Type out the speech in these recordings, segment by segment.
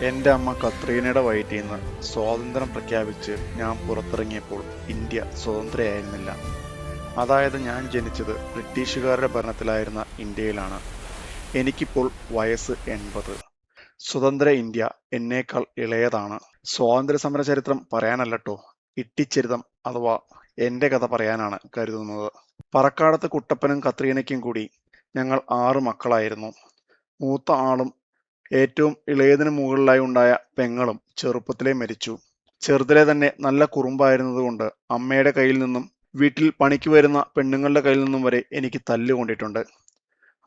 എൻ്റെ അമ്മ കത്രീനയുടെ വയറ്റിൽ നിന്ന് സ്വാതന്ത്ര്യം പ്രഖ്യാപിച്ച് ഞാൻ പുറത്തിറങ്ങിയപ്പോൾ ഇന്ത്യ സ്വതന്ത്രയായിരുന്നില്ല. അതായത് ഞാൻ ജനിച്ചത് ബ്രിട്ടീഷുകാരുടെ ഭരണത്തിലായിരുന്ന ഇന്ത്യയിലാണ്. എനിക്കിപ്പോൾ വയസ്സ് 80. സ്വതന്ത്ര ഇന്ത്യ എന്നേക്കാൾ ഇളയതാണ്. സ്വാതന്ത്ര്യ സമര ചരിത്രം പറയാനല്ലട്ടോ, ഇട്ടിച്ചരിതം അഥവാ എൻ്റെ കഥ പറയാനാണ് കരുതുന്നത്. പറക്കാടത്ത് കുട്ടപ്പനും കത്രീനയ്ക്കും കൂടി ഞങ്ങൾ 6 മക്കളായിരുന്നു. മൂത്ത ആളും ഏറ്റവും ഇളയതിനു മുകളിലായി ഉണ്ടായ പെങ്ങളും ചെറുപ്പത്തിലേ മരിച്ചു. ചെറുതിലെ തന്നെ നല്ല കുറുമ്പായിരുന്നതുകൊണ്ട് അമ്മയുടെ കയ്യിൽ നിന്നും വീട്ടിൽ പണിക്ക് വരുന്ന പെണ്ണുങ്ങളുടെ കയ്യിൽ നിന്നും വരെ എനിക്ക് തല്ലുകൊണ്ടിട്ടുണ്ട്.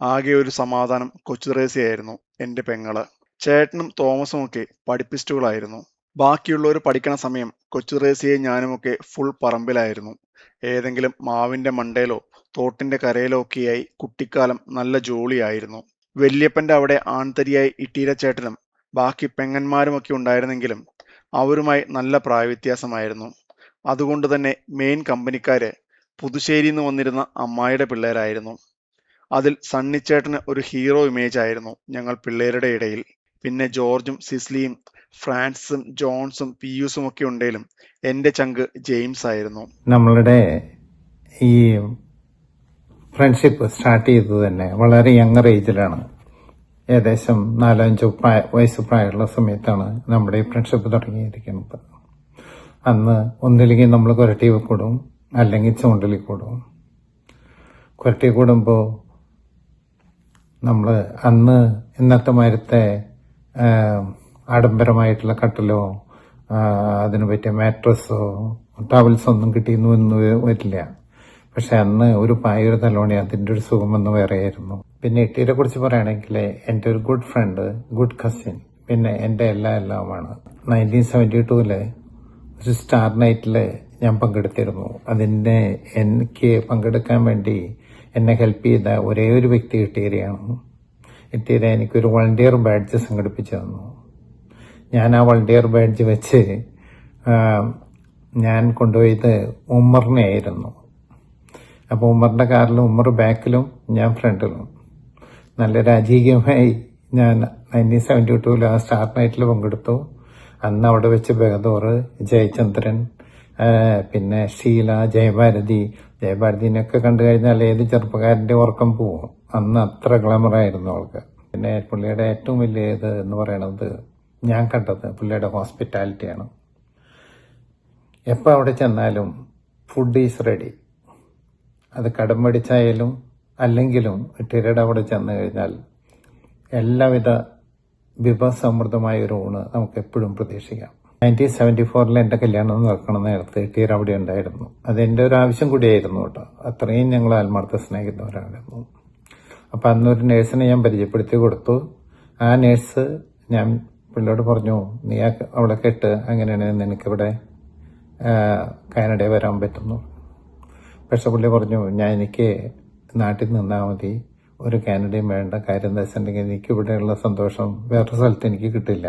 ആകെ ഒരു സമാധാനം കൊച്ചുത്രേസ്യയായിരുന്നു എൻ്റെ പെങ്ങള്. ചേട്ടനും തോമസും ഒക്കെ പഠിപ്പിസ്റ്റുകളായിരുന്നു. ബാക്കിയുള്ളവർ പഠിക്കണ സമയം കൊച്ചുത്രേസ്യയെ ഞാനുമൊക്കെ ഫുൾ പറമ്പിലായിരുന്നു. ഏതെങ്കിലും മാവിന്റെ മണ്ടയിലോ തോട്ടിന്റെ കരയിലോ ഒക്കെയായി കുട്ടിക്കാലം നല്ല ജോളിയായിരുന്നു. വല്യപ്പന്റെ അവിടെ ആൺതരിയായി ഇട്ടീരച്ചേട്ടനും ബാക്കി പെങ്ങന്മാരുമൊക്കെ ഉണ്ടായിരുന്നെങ്കിലും അവരുമായി നല്ല പ്രായവ്യത്യാസമായിരുന്നു. അതുകൊണ്ട് തന്നെ മെയിൻ കമ്പനിക്കാര് പുതുശ്ശേരിന്ന് വന്നിരുന്ന അമ്മായിയുടെ പിള്ളേരായിരുന്നു. അതിൽ സണ്ണിച്ചേട്ടന് ഒരു ഹീറോ ഇമേജ് ആയിരുന്നു ഞങ്ങൾ പിള്ളേരുടെ ഇടയിൽ. പിന്നെ ജോർജും സിസ്ലിയും ഫ്രാൻസും ജോൺസും പിയൂസും ഒക്കെ ഉണ്ടെങ്കിലും എൻ്റെ ചങ്ക് ജെയിംസ് ആയിരുന്നു. നമ്മളുടെ ഈ ഫ്രണ്ട്ഷിപ്പ് സ്റ്റാർട്ട് ചെയ്തത് തന്നെ വളരെ യങ്ങർ ഏജിലാണ്. ഏകദേശം 4-5 വയസ്സ് പ്രായമുള്ള സമയത്താണ് നമ്മുടെ ഈ ഫ്രണ്ട്ഷിപ്പ് തുടങ്ങിയിരിക്കുന്നത്. അന്ന് ഒന്നില്ലെങ്കിൽ നമ്മൾ കുരട്ടി കൂടും, അല്ലെങ്കിൽ ചൂണ്ടലി കൂടും. കുരട്ടി കൂടുമ്പോൾ നമ്മൾ അന്ന് ഇന്നത്തെ മാരത്തെ ആഡംബരമായിട്ടുള്ള കട്ടിലോ അതിന് പറ്റിയ മാട്രസോ ടവൽസോ ഒന്നും കിട്ടിയെന്ന് വരില്ല. പക്ഷെ അന്ന് ഒരു പായൊരു തലോണി അതിൻ്റെ ഒരു സുഖം ഒന്ന് വേറെയായിരുന്നു. പിന്നെ ഇട്ടീരെ കുറിച്ച് പറയുകയാണെങ്കിൽ എൻ്റെ ഒരു ഗുഡ് ഫ്രണ്ട്, ഗുഡ് കസിൻ, പിന്നെ എൻ്റെ എല്ലാമാണ്. 1972 ഒരു സ്റ്റാർ നൈറ്റിൽ ഞാൻ പങ്കെടുത്തിരുന്നു. അതിൻ്റെ എനിക്ക് പങ്കെടുക്കാൻ വേണ്ടി എന്നെ ഹെൽപ്പ് ചെയ്ത ഒരേ ഒരു വ്യക്തി ഇട്ടീരയാണ്. ഇട്ടീര എനിക്കൊരു വളണ്ടിയർ ബാഡ്ജ് സംഘടിപ്പിച്ചു തന്നു. ഞാൻ ആ വളണ്ടിയർ ബാഡ്ജ് വെച്ച് ഞാൻ കൊണ്ടുപോയത് ഉമ്മറിനെ ആയിരുന്നു. അപ്പോൾ ഉമ്മറിന്റെ കാറിലും ഉമ്മർ ബാക്കിലും ഞാൻ ഫ്രണ്ടിലും. നല്ല രാജകീയമായി ഞാൻ 1972 ആ സ്റ്റാർ നൈറ്റിൽ പങ്കെടുത്തു. അന്ന് അവിടെ വെച്ച് ബഹദൂർ, ജയചന്ദ്രൻ, പിന്നെ ഷീല, ജയഭാരതിനൊക്കെ കണ്ടു കഴിഞ്ഞാൽ ഏത് ചെറുപ്പക്കാരന്റെ ഉറക്കം പോവും. അന്ന് അത്ര ഗ്ലാമറായിരുന്നു അവൾക്ക്. പിന്നെ പുള്ളിയുടെ ഏറ്റവും വലിയ ഇത് എന്ന് പറയുന്നത് ഞാൻ കണ്ടത് പുള്ളിയുടെ ഹോസ്പിറ്റാലിറ്റിയാണ്. എപ്പോൾ അവിടെ ചെന്നാലും ഫുഡ് ഈസ് റെഡി. അത് കടം മേടിച്ചായാലും അല്ലെങ്കിലും ഇട്ടീരയുടെ അവിടെ ചെന്ന് കഴിഞ്ഞാൽ എല്ലാവിധ വിഭവസമൃദ്ധമായ ഒരു ഊണ് നമുക്ക് എപ്പോഴും പ്രതീക്ഷിക്കാം. 1974 എൻ്റെ കല്യാണം നടക്കണ നേരത്തെ ഇട്ടീര അവിടെ ഉണ്ടായിരുന്നു. അതെൻ്റെ ഒരു ആവശ്യം കൂടിയായിരുന്നു കേട്ടോ. അത്രയും ഞങ്ങൾ ആത്മാർത്ഥ സ്നേഹിക്കുന്നവരായിരുന്നു. അപ്പം അന്നൊരു നേഴ്സിനെ ഞാൻ പരിചയപ്പെടുത്തി കൊടുത്തു. ആ നേഴ്സ് ഞാൻ പുള്ളിയോട് പറഞ്ഞു, നീ അവളെ കെട്ട്, അങ്ങനെയാണ് നിനക്കിവിടെ കാനഡയിൽ വരാൻ പറ്റുന്നു. പക്ഷെ പുള്ളി പറഞ്ഞു, എനിക്ക് നാട്ടിൽ നിന്നാൽ മതി, ഒരു കാനഡയും വേണ്ട. കാര്യം എന്താ വെച്ചിട്ടുണ്ടെങ്കിൽ എനിക്ക് ഇവിടെയുള്ള സന്തോഷം വേറൊരു സ്ഥലത്ത് എനിക്ക് കിട്ടില്ല.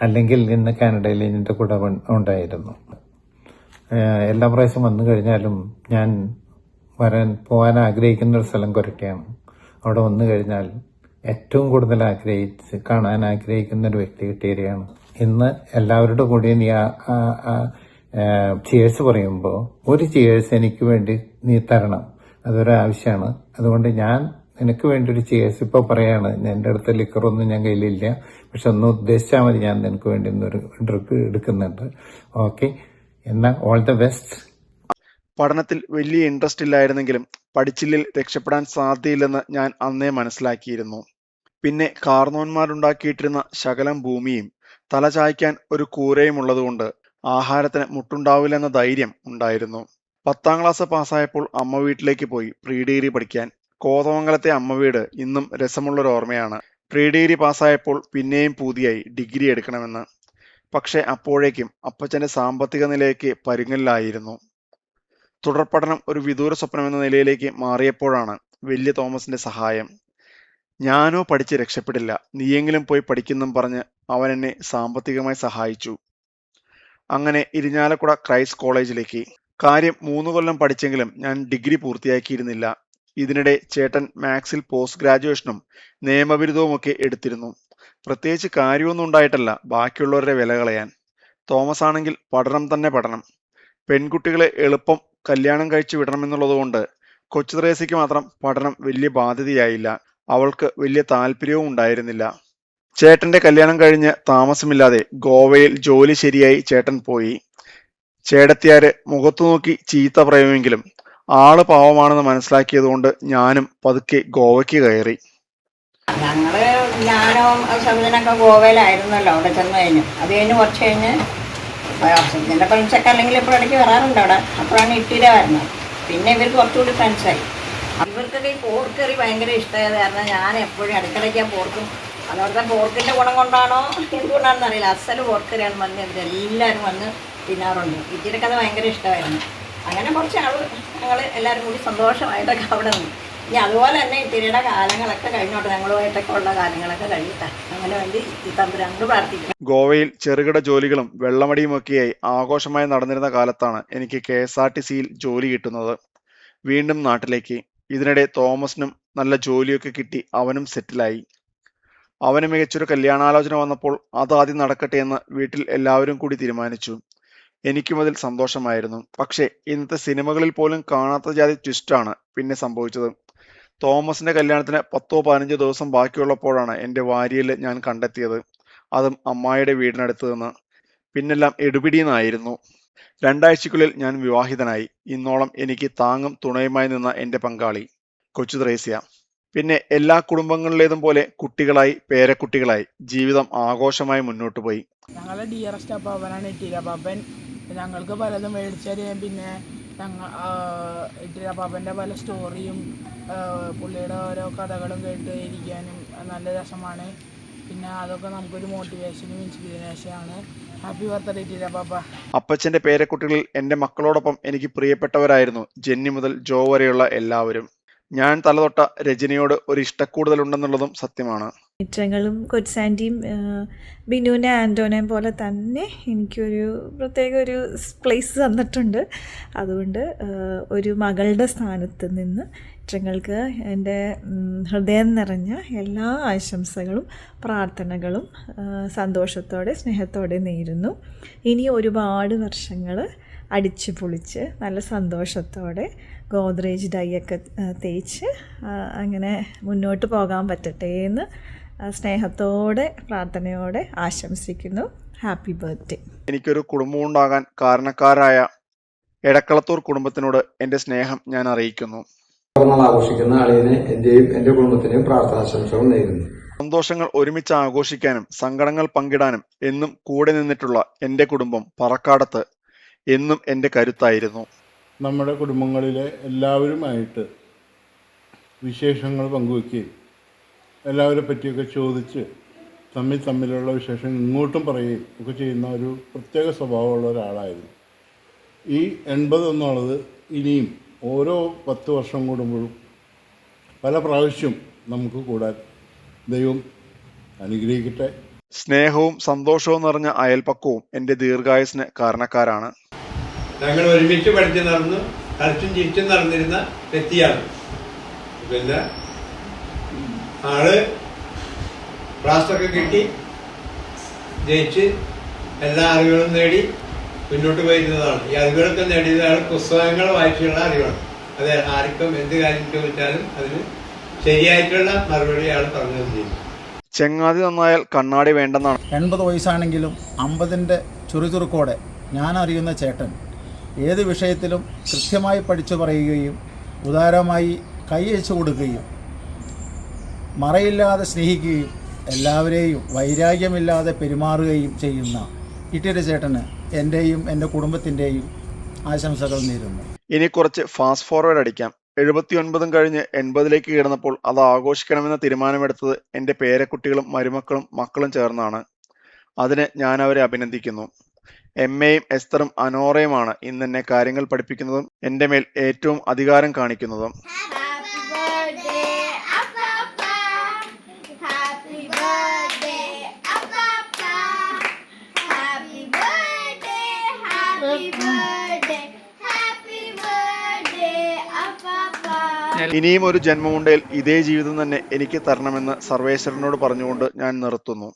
അല്ലെങ്കിൽ ഇന്ന് കാനഡയിൽ എൻ്റെ കൂടെ ഉണ്ടായിരുന്നു. എല്ലാ പ്രാവശ്യം വന്നു കഴിഞ്ഞാലും ഞാൻ പോകാൻ ആഗ്രഹിക്കുന്ന ഒരു സ്ഥലം കൊരട്ടിയാണ്. അവിടെ വന്നു കഴിഞ്ഞാൽ ഏറ്റവും കൂടുതൽ കാണാൻ ആഗ്രഹിക്കുന്ന ഒരു വ്യക്തി ഇട്ടീരയാണ്. ഇന്ന് എല്ലാവരുടെ കൂടെയും നീ ചിയേഴ്സ് പറയുമ്പോൾ ഒരു ചിയേഴ്സ് എനിക്ക് വേണ്ടി നീ തരണം, അതൊരാവശ്യമാണ്. അതുകൊണ്ട് ഞാൻ നിനക്ക് വേണ്ടി ഒരു ചിയേഴ്സ് ഇപ്പോൾ പറയാണ്. എൻ്റെ അടുത്ത് ലിക്കറൊന്നും ഞാൻ കയ്യിലില്ല, പക്ഷെ ഒന്ന് ഉദ്ദേശിച്ചാൽ മതി, ഞാൻ നിനക്ക് വേണ്ടി ഒരു ഡ്രിങ്ക് എടുക്കുന്നുണ്ട്. ഓക്കെ, എന്നാ ഓൾ ദ ബെസ്റ്റ്. പഠനത്തിൽ വലിയ ഇൻട്രസ്റ്റ് ഇല്ലായിരുന്നെങ്കിലും പഠിച്ചില്ലിൽ രക്ഷപ്പെടാൻ സാധ്യതയില്ലെന്ന് ഞാൻ അന്നേ മനസ്സിലാക്കിയിരുന്നു. പിന്നെ കാർന്നോന്മാരുണ്ടാക്കിയിട്ടിരുന്ന ശകലം ഭൂമിയും തലചായ്ക്കാൻ ഒരു കൂരയും ഉള്ളതുകൊണ്ട് ആഹാരത്തിന് മുട്ടുണ്ടാവില്ലെന്ന ധൈര്യം ഉണ്ടായിരുന്നു. 10ാം ക്ലാസ് പാസ്സായപ്പോൾ അമ്മ വീട്ടിലേക്ക് പോയി പ്രീ ഡിഗ്രി പഠിക്കാൻ. കോതമംഗലത്തെ അമ്മ വീട് ഇന്നും രസമുള്ളൊരു ഓർമ്മയാണ്. പ്രീ ഡിഗ്രി പാസ്സായപ്പോൾ പിന്നെയും പൂതിയായി ഡിഗ്രി എടുക്കണമെന്ന്. പക്ഷെ അപ്പോഴേക്കും അപ്പച്ചന്റെ സാമ്പത്തിക നിലയ്ക്ക് പരുങ്ങലിലായിരുന്നു. തുടർ പഠനം ഒരു വിദൂര സ്വപ്നമെന്ന നിലയിലേക്ക് മാറിയപ്പോഴാണ് വലിയ തോമസിന്റെ സഹായം. ഞാനോ പഠിച്ച് രക്ഷപ്പെടില്ല, നീയെങ്കിലും പോയി പഠിക്കുന്നും പറഞ്ഞ് അവൻ എന്നെ സാമ്പത്തികമായി സഹായിച്ചു. അങ്ങനെ ഇരിഞ്ഞാലക്കുട ക്രൈസ്റ്റ് കോളേജിലേക്ക്. കാര്യം 3 കൊല്ലം പഠിച്ചെങ്കിലും ഞാൻ ഡിഗ്രി പൂർത്തിയാക്കിയിരുന്നില്ല. ഇതിനിടെ ചേട്ടൻ മാത്സിൽ പോസ്റ്റ് ഗ്രാജുവേഷനും നിയമബിരുദവുമൊക്കെ എടുത്തിരുന്നു. പ്രത്യേകിച്ച് കാര്യമൊന്നും ഉണ്ടായിട്ടല്ല ബാക്കിയുള്ളവരുടെ വില കളയാൻ. തോമസ് ആണെങ്കിൽ പഠനം തന്നെ പഠനം. പെൺകുട്ടികളെ എളുപ്പം കല്യാണം കഴിച്ചു വിടണമെന്നുള്ളതുകൊണ്ട് കൊച്ചു ത്രേസ്യയ്ക്ക് മാത്രം പഠനം വലിയ ബാധ്യതയായില്ല. അവൾക്ക് വലിയ താല്പര്യവും ഉണ്ടായിരുന്നില്ല. ചേട്ടന്റെ കല്യാണം കഴിഞ്ഞ് താമസമില്ലാതെ ഗോവയിൽ ജോലി ശരിയായി ചേട്ടൻ പോയി. ചേട്ടത്തിയാര് മുഖത്തു നോക്കി ചീത്ത പറയുമെങ്കിലും ആള് പാവമാണെന്ന് മനസ്സിലാക്കിയതുകൊണ്ട് ഞാനും പതുക്കെ ഗോവയ്ക്ക് കയറി. ഞാനും സബിനൊക്കെ ഗോവയിലായിരുന്നല്ലോ അവിടെ ചെന്ന് കഴിഞ്ഞു. അത് കഴിഞ്ഞ് കുറച്ച് കഴിഞ്ഞ് സബിൻ്റെ ഫ്രണ്ട്സൊക്കെ അല്ലെങ്കിൽ ഇപ്പോൾ ഇടയ്ക്ക് വരാറുണ്ട് അവിടെ. അപ്പോഴാണ് ഇട്ടിര വരുന്നത്. പിന്നെ ഇവർക്ക് കുറച്ചുകൂടി ഫ്രണ്ട്സായി. ഇവർക്കൊക്കെ ഈ പോർക്കറി ഭയങ്കര ഇഷ്ടമായത് കാരണം ഞാൻ എപ്പോഴും ഇടയ്ക്കിടയ്ക്ക് പോർക്കും. അതവിടുത്തെ പോർക്കിൻ്റെ ഗുണം കൊണ്ടാണോ എന്തുകൊണ്ടാണെന്ന് അറിയില്ല, അസല് പോർക്കറിയാണ് വന്ന് ഇവരെല്ലാവരും വന്ന് തിന്നാറുണ്ട്. ഇട്ടിരക്ക് അത് ഭയങ്കര ഇഷ്ടമായിരുന്നു. അങ്ങനെ കുറച്ച് ഞങ്ങൾ എല്ലാവരും കൂടി സന്തോഷമായിട്ടൊക്കെ അവിടെ നിന്ന്. ഇനി അതുപോലെ തന്നെ ഇത്തിരിയുടെ കാലങ്ങളൊക്കെ കഴിഞ്ഞോട്ടെ, ഞങ്ങളുമായിട്ടൊക്കെ ഉള്ള കാലങ്ങളൊക്കെ കഴിയട്ടെ. അങ്ങനെ വേണ്ടി തമ്പുരാനോട് പ്രാർത്ഥിക്കും. ഗോവയിൽ ചെറുകിട ജോലികളും വെള്ളമടിയുമൊക്കെയായി ആഘോഷമായി നടന്നിരുന്ന കാലത്താണ് എനിക്ക് KSRTCയിൽ ജോലി കിട്ടുന്നത്. വീണ്ടും നാട്ടിലേക്ക്. ഇതിനിടെ തോമസിനും നല്ല ജോലിയൊക്കെ കിട്ടി. അവനും സെറ്റിലായി. അവന് മികച്ചൊരു കല്യാണാലോചന വന്നപ്പോൾ അതാദ്യം നടക്കട്ടെ എന്ന് വീട്ടിൽ എല്ലാവരും കൂടി തീരുമാനിച്ചു. എനിക്കും അതിൽ സന്തോഷമായിരുന്നു. പക്ഷേ ഇന്നത്തെ സിനിമകളിൽ പോലും കാണാത്ത ജാതി ട്വിസ്റ്റാണ് പിന്നെ സംഭവിച്ചത്. തോമസിന്റെ കല്യാണത്തിന് 10-15 ദിവസം ബാക്കിയുള്ളപ്പോഴാണ് എൻ്റെ വാരിയല് ഞാൻ കണ്ടെത്തിയത്. അതും അമ്മായിയുടെ വീടിനടുത്ത് നിന്ന്. പിന്നെല്ലാം എടുപിടിയെന്നായിരുന്നു. 2 ആഴ്ചയ്ക്കുള്ളിൽ ഞാൻ വിവാഹിതനായി. ഇന്നോളം എനിക്ക് താങ്ങും തുണയുമായി നിന്ന എൻ്റെ പങ്കാളി കൊച്ചു ത്രേസ്യ. പിന്നെ എല്ലാ കുടുംബങ്ങളിലേതും പോലെ കുട്ടികളായി, പേരക്കുട്ടികളായി. ജീവിതം ആഘോഷമായി മുന്നോട്ട് പോയി. ഞങ്ങളുടെ ഡിയറസ്റ്റ് അപ്പാപ്പനാണ് ഇട്ടിര അപ്പാപ്പൻ. ഞങ്ങൾക്ക് പലതും മേടിച്ചു തരികയും പിന്നെ ഇട്ടിര അപ്പാപ്പൻ്റെ പല സ്റ്റോറിയും പുള്ളിയുടെ ഓരോ കഥകളും കേട്ട് ഇരിക്കാനും നല്ല രസമാണ്. പിന്നെ അതൊക്കെ നമുക്കൊരു മോട്ടിവേഷനും ഇൻസ്പിറേഷനാണ്. ഹാപ്പി ബർത്ത്ഡേ ഇട്ടിര പാപ്പ. അപ്പച്ചൻ്റെ പേരക്കുട്ടികളിൽ എൻ്റെ മക്കളോടൊപ്പം എനിക്ക് പ്രിയപ്പെട്ടവരായിരുന്നു ജെന്നി മുതൽ ജോ വരെയുള്ള എല്ലാവരും. ഞാൻ തലതൊട്ട രജനിയോട് ഒരു ഇഷ്ടക്കൂടുതലുണ്ടെന്നുള്ളതും സത്യമാണ്. ഇറ്റങ്ങളും കൊച്ചാൻറ്റിയും ബിനുവിനെ ആൻറ്റോനെയും പോലെ തന്നെ എനിക്കൊരു പ്രത്യേക ഒരു പ്ലേസ് തന്നിട്ടുണ്ട്. അതുകൊണ്ട് ഒരു മകളുടെ സ്ഥാനത്ത് നിന്ന് ഇറ്റങ്ങൾക്ക് എൻ്റെ ഹൃദയം നിറഞ്ഞ എല്ലാ ആശംസകളും പ്രാർത്ഥനകളും സന്തോഷത്തോടെ സ്നേഹത്തോടെ നേരുന്നു. ഇനി ഒരുപാട് വർഷങ്ങൾ അടിച്ചു പൊളിച്ച് നല്ല സന്തോഷത്തോടെ ഗോദ്രേജ് ഡൈയൊക്കെ തേച്ച് അങ്ങനെ മുന്നോട്ട് പോകാൻ പറ്റട്ടെ എന്ന് സ്നേഹത്തോടെ പ്രാർത്ഥനയോടെ ആശംസിക്കുന്നു. Happy birthday. എനിക്കൊരു കുടുംബം ഉണ്ടാകാൻ കാരണക്കാരായ എടക്കളത്തൂർ കുടുംബത്തിനോട് എൻ്റെ സ്നേഹം ഞാൻ അറിയിക്കുന്നു. ആഘോഷിക്കുന്ന അളിയനെ എന്റെയും എന്റെ കുടുംബത്തിനെയും പ്രാർത്ഥനാശംസകൾ നേരുന്നു. സന്തോഷങ്ങൾ ഒരുമിച്ച് ആഘോഷിക്കാനും സങ്കടങ്ങൾ പങ്കിടാനും എന്നും കൂടെ നിന്നിട്ടുള്ള എൻ്റെ കുടുംബം പറക്കാടത്ത് എന്നും എൻ്റെ കരുത്തായിരുന്നു. നമ്മുടെ കുടുംബങ്ങളിലെ എല്ലാവരുമായിട്ട് വിശേഷങ്ങൾ പങ്കുവയ്ക്കുകയും എല്ലാവരെ പറ്റിയൊക്കെ ചോദിച്ച് തമ്മിലുള്ള വിശേഷം ഇങ്ങോട്ടും പറയുകയും ഒക്കെ ചെയ്യുന്ന ഒരു പ്രത്യേക സ്വഭാവമുള്ള ഒരാളായിരുന്നു. ഈ 80 എന്നുള്ളത് ഇനിയും ഓരോ 10 വർഷം കൂടുമ്പോഴും പല പ്രാവശ്യം നമുക്ക് കൂടാൻ ദൈവം അനുഗ്രഹിക്കട്ടെ. സ്നേഹവും സന്തോഷവും നിറഞ്ഞ അയൽപക്കവും എൻ്റെ ദീർഘായുസിന് കാരണക്കാരാണ്. ഞങ്ങൾ ഒരുമിച്ച് പഠിച്ച് നടന്ന് കളിച്ചും ചിരിച്ചും നടന്നിരുന്ന വ്യക്തിയാണ്. പിന്നെ ആള് ക്ലാസ്സൊക്കെ കിട്ടി ജയിച്ച് എല്ലാ അറിവുകളും നേടി മുന്നോട്ട് പോയിരുന്നതാണ്. ഈ അറിവുകളൊക്കെ നേടിയത് ആൾ പുസ്തകങ്ങൾ വായിച്ചുള്ള അറിവാണ്. അത് ആർക്കും എന്ത് കാര്യം ചോദിച്ചാലും അതിന് ശരിയായിട്ടുള്ള മറുപടി ആൾ പറഞ്ഞു ചെയ്യും. ചെങ്ങാതി നന്നായാൽ കണ്ണാടി വേണ്ടെന്നാണ്. 80 വയസ്സാണെങ്കിലും 50ൻ്റെ ചുറുചുറുക്കോടെ ഞാൻ അറിയുന്ന ചേട്ടൻ ഏത് വിഷയത്തിലും കൃത്യമായി പഠിച്ചു പറയുകയും ഉദാരമായി കൈയച്ചു കൊടുക്കുകയും മറയില്ലാതെ സ്നേഹിക്കുകയും എല്ലാവരെയും വൈരാഗ്യമില്ലാതെ പെരുമാറുകയും ചെയ്യുന്ന ഇട്ടിര ചേട്ടന് എൻ്റെയും എൻ്റെ കുടുംബത്തിൻ്റെയും ആശംസകൾ നേരുന്നു. ഇനി കുറച്ച് ഫാസ്റ്റ് ഫോർവേഡ് അടിക്കാം. 79 കഴിഞ്ഞ് 80ലേക്ക് കയറുന്നപ്പോൾ അത് ആഘോഷിക്കണമെന്ന തീരുമാനമെടുത്തത് എൻ്റെ പേരക്കുട്ടികളും മരുമക്കളും മക്കളും ചേർന്നാണ്. അതിന് ഞാൻ അവരെ അഭിനന്ദിക്കുന്നു. എമ്മയും എസ്തറും അനോറയുമാണ് ഇന്ന് എന്നെ കാര്യങ്ങൾ പഠിപ്പിക്കുന്നതും എൻ്റെ മേൽ ഏറ്റവും അധികാരം കാണിക്കുന്നതും. Happy birthday, Apapa. ഇനിയും ഒരു ജന്മമുണ്ടേൽ ഇതേ ജീവിതം തന്നെ എനിക്ക് തരണമെന്ന് സർവേശ്വരനോട് പറഞ്ഞുകൊണ്ട് ഞാൻ നിർത്തുന്നു.